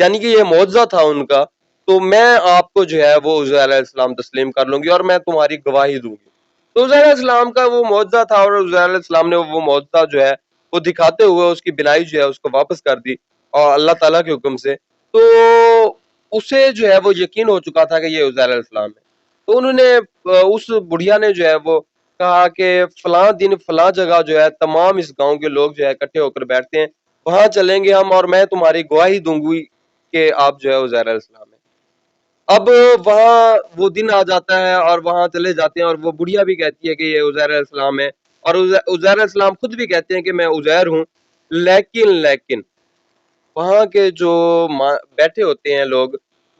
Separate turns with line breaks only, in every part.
یعنی کہ یہ معجزہ تھا ان کا، تو میں آپ کو جو ہے وہ عزیر علیہ السلام تسلیم کر لوں گی اور میں تمہاری گواہی دوں گی۔ تو عزیر علیہ السلام کا وہ معجزہ تھا، اور عزیر علیہ السلام نے وہ معجزہ جو ہے وہ دکھاتے ہوئے اس کی بینائی جو ہے اس کو واپس کر دی اور اللہ تعالیٰ کے حکم سے۔ تو اسے جو ہے وہ یقین ہو چکا تھا کہ یہ عزیر علیہ السلام ہے۔ تو انہوں نے اس بڑھیا نے جو ہے وہ کہا کہ فلاں دن فلاں جگہ جو ہے تمام اس گاؤں کے لوگ جو ہے اکٹھے ہو کر بیٹھتے ہیں، وہاں چلیں گے ہم اور میں تمہاری گواہی دوں گی کہ آپ جو ہے عزیر علیہ السلام ہے۔ اب وہاں وہ دن آ جاتا ہے اور وہاں چلے جاتے ہیں، اور وہ بڑھیا بھی کہتی ہے کہ یہ عزیر علیہ السلام ہے، اور عزیر علیہ السلام خود بھی کہتے ہیں کہ میں عزیر ہوں۔ لیکن وہاں کے جو بیٹھے ہوتے ہیں لوگ،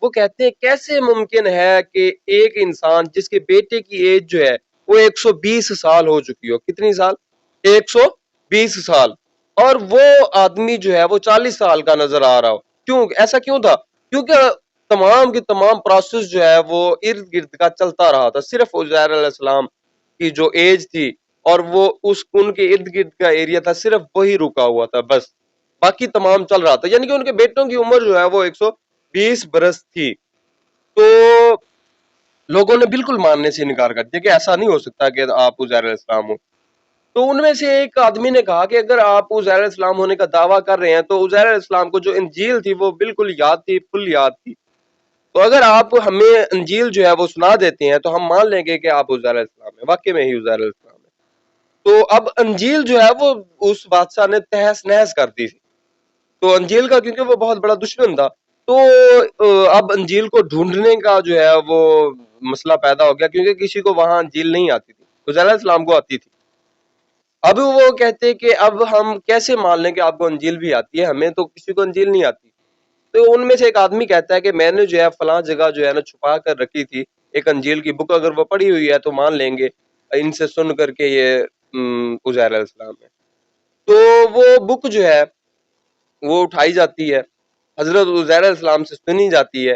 وہ کہتے ہیں کیسے ممکن ہے کہ ایک انسان جس کے بیٹے کی ایج جو ہے وہ 120 سال ہو چکی ہو، کتنی سال؟ 120 سال، اور وہ آدمی جو ہے وہ 40 سال کا نظر آ رہا ہو۔ کیوں ایسا کیوں تھا؟ کیونکہ تمام کی تمام پروسیس جو ہے وہ ارد گرد کا چلتا رہا تھا، صرف عزیر علیہ السلام کی جو ایج تھی اور وہ ان کے ارد گرد کا ایریا تھا، صرف وہی رکا ہوا تھا، بس باقی تمام چل رہا تھا۔ یعنی کہ ان کے بیٹوں کی عمر جو ہے وہ 120 برس تھی۔ تو لوگوں نے بالکل ماننے سے انکار کر دیا کہ ایسا نہیں ہو سکتا کہ آپ عزیر علیہ السلام ہو۔ تو ان میں سے ایک آدمی نے کہا کہ اگر آپ عزیر علیہ السلام ہونے کا دعویٰ کر رہے ہیں تو عزیر علیہ السلام کو جو انجیل تھی وہ بالکل یاد تھی، فل یاد تھی، تو اگر آپ ہمیں انجیل جو ہے وہ سنا دیتے ہیں تو ہم مان لیں گے کہ آپ عزیر علیہ السلام ہیں، واقعی میں ہی عزیر علیہ السلام ہے۔ تو اب انجیل جو ہے وہ اس بادشاہ نے تہس نہس کر دی تھی، تو انجیل کا کیونکہ وہ بہت بڑا دشمن تھا، تو اب انجیل کو ڈھونڈنے کا جو ہے وہ مسئلہ پیدا ہو گیا، کیونکہ کسی کو وہاں انجیل نہیں آتی تھی، عزیر علیہ السلام کو آتی تھی۔ اب وہ کہتے کہ اب ہم کیسے مان لیں کہ آپ کو انجیل بھی آتی ہے، ہمیں تو کسی کو انجیل نہیں آتی۔ تو ان میں سے ایک آدمی کہتا ہے کہ میں نے جو ہے فلاں جگہ جو ہے نا چھپا کر رکھی تھی ایک انجیل کی بک، اگر وہ پڑھی ہوئی ہے تو مان لیں گے ان سے سن کر کے یہ عزیر علیہ السلام ہے۔ تو وہ بک جو ہے وہ اٹھائی جاتی ہے، حضرت عزیر علیہ السلام سے سنی جاتی ہے،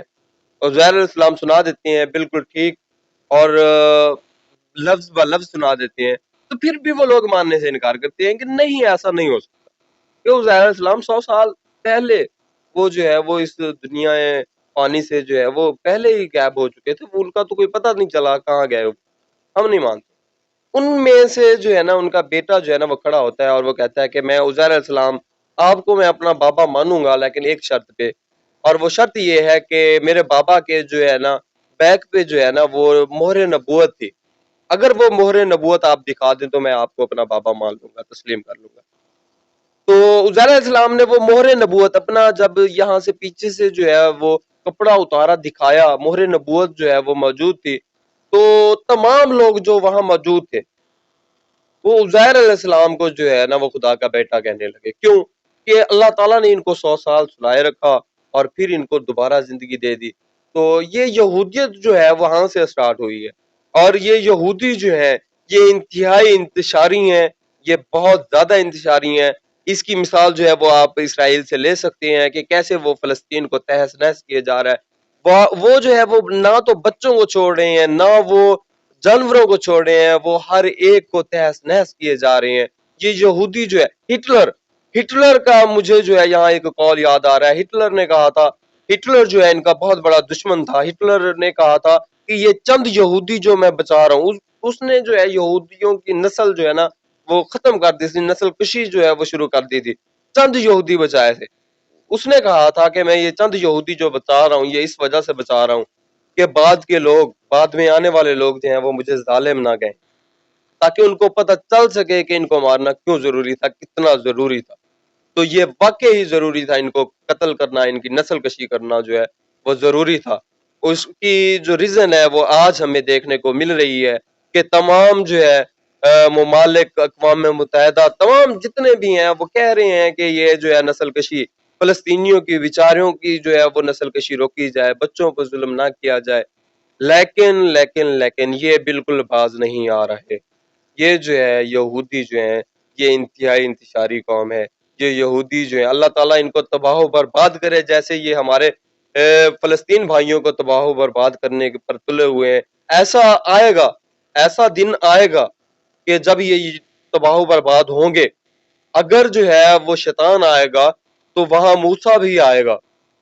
اور عزیر علیہ السلام سنا دیتے ہیں بالکل ٹھیک، اور لفظ ب لفظ سنا دیتے ہیں۔ تو پھر بھی وہ لوگ ماننے سے انکار کرتے ہیں کہ نہیں، ایسا نہیں ہو سکتا، کہ عزیر علیہ السلام 100 سال پہلے وہ جو ہے وہ اس دنیا پانی سے جو ہے وہ پہلے ہی غائب ہو چکے تھے، وہ ان کا تو کوئی پتہ نہیں چلا کہاں گئے، ہم نہیں مانتے۔ ان میں سے جو ہے نا ان کا بیٹا جو ہے نا وہ کھڑا ہوتا ہے اور وہ کہتا ہے کہ میں عزیر علیہ السلام آپ کو میں اپنا بابا مانوں گا، لیکن ایک شرط پہ، اور وہ شرط یہ ہے کہ میرے بابا کے جو ہے نا بیک پہ جو ہے نا وہ مہر نبوت تھی، اگر وہ مہر نبوت آپ دکھا دیں تو میں آپ کو اپنا بابا مان لوں گا، تسلیم کر لوں گا۔ تو عزیر علیہ السلام نے وہ مہر نبوت اپنا جب یہاں سے پیچھے سے جو ہے وہ کپڑا اتارا دکھایا، مہر نبوت جو ہے وہ موجود تھی، تو تمام لوگ جو وہاں موجود تھے وہ عزیر علیہ السلام کو جو ہے نا وہ خدا کا بیٹا کہنے لگے۔ کیوں؟ کہ اللہ تعالیٰ نے ان کو 100 سال سلائے رکھا اور پھر ان کو دوبارہ زندگی دے دی۔ تو یہ یہودیت جو ہے وہاں سے سٹارٹ ہوئی ہے، اور یہ یہودی جو ہے یہ انتہائی انتشاری ہیں، یہ بہت زیادہ انتشاری ہیں۔ اس کی مثال جو ہے وہ آپ اسرائیل سے لے سکتے ہیں کہ کیسے وہ فلسطین کو تہس نہس کیے جا رہا ہے۔ وہ جو ہے وہ نہ تو بچوں کو چھوڑ رہے ہیں، نہ وہ جانوروں کو چھوڑ رہے ہیں، وہ ہر ایک کو تہس نہس کیے جا رہے ہیں۔ یہ یہودی جو ہے ہٹلر کا مجھے جو ہے یہاں ایک قول یاد آ رہا ہے، ہٹلر نے کہا تھا، ہٹلر جو ہے ان کا بہت بڑا دشمن تھا، ہٹلر نے کہا تھا کہ یہ چند یہودی جو میں بچا رہا ہوں، اس نے جو ہے یہودیوں کی نسل جو ہے نا وہ ختم کر دی تھی، نسل کشی جو ہے وہ شروع کر دی تھی، چند یہودی بچائے تھے۔ اس نے کہا تھا کہ میں یہ چند یہودی جو بچا رہا ہوں یہ اس وجہ سے بچا رہا ہوں کہ بعد کے لوگ، بعد میں آنے والے لوگ جو ہیں وہ مجھے ظالم نہ کہیں، تاکہ ان کو پتہ چل سکے کہ ان کو مارنا کیوں ضروری تھا، کتنا ضروری تھا۔ تو یہ واقعی ہی ضروری تھا، ان کو قتل کرنا، ان کی نسل کشی کرنا جو ہے وہ ضروری تھا۔ اس کی جو ریزن ہے وہ آج ہمیں دیکھنے کو مل رہی ہے کہ تمام جو ہے ممالک، اقوام متحدہ، تمام جتنے بھی ہیں وہ کہہ رہے ہیں کہ یہ جو ہے نسل کشی، فلسطینیوں کی بیچاروں کی جو ہے وہ نسل کشی روکی جائے، بچوں پر ظلم نہ کیا جائے، لیکن یہ بالکل باز نہیں آ رہے۔ یہ جو ہے یہودی جو ہیں یہ انتہائی انتشاری قوم ہے، یہ یہودی جو ہیں اللہ تعالیٰ ان کو تباہ و برباد کرے، جیسے یہ ہمارے فلسطین بھائیوں کو تباہ و برباد کرنے پر تلے ہوئے ہیں۔ ایسا آئے گا، ایسا دن آئے گا کہ جب یہ تباہ و برباد ہوں گے، اگر جو ہے وہ شیطان آئے گا تو وہاں موسیٰ بھی آئے گا،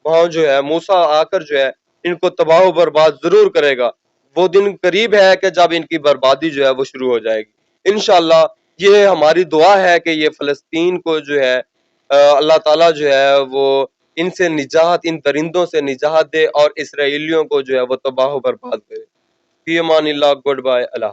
وہاں جو ہے موسیٰ آ کر جو ہے ان کو تباہ و برباد ضرور کرے گا. وہ دن قریب ہے کہ جب ان کی بربادی جو ہے وہ شروع ہو جائے گی انشاءاللہ. یہ ہماری دعا ہے کہ یہ فلسطین کو جو ہے اللہ تعالیٰ جو ہے وہ ان سے نجات، ان درندوں سے نجات دے اور اسرائیلیوں کو جو ہے وہ تباہ و برباد کرے. فی امان اللہ. Good bye. اللہ.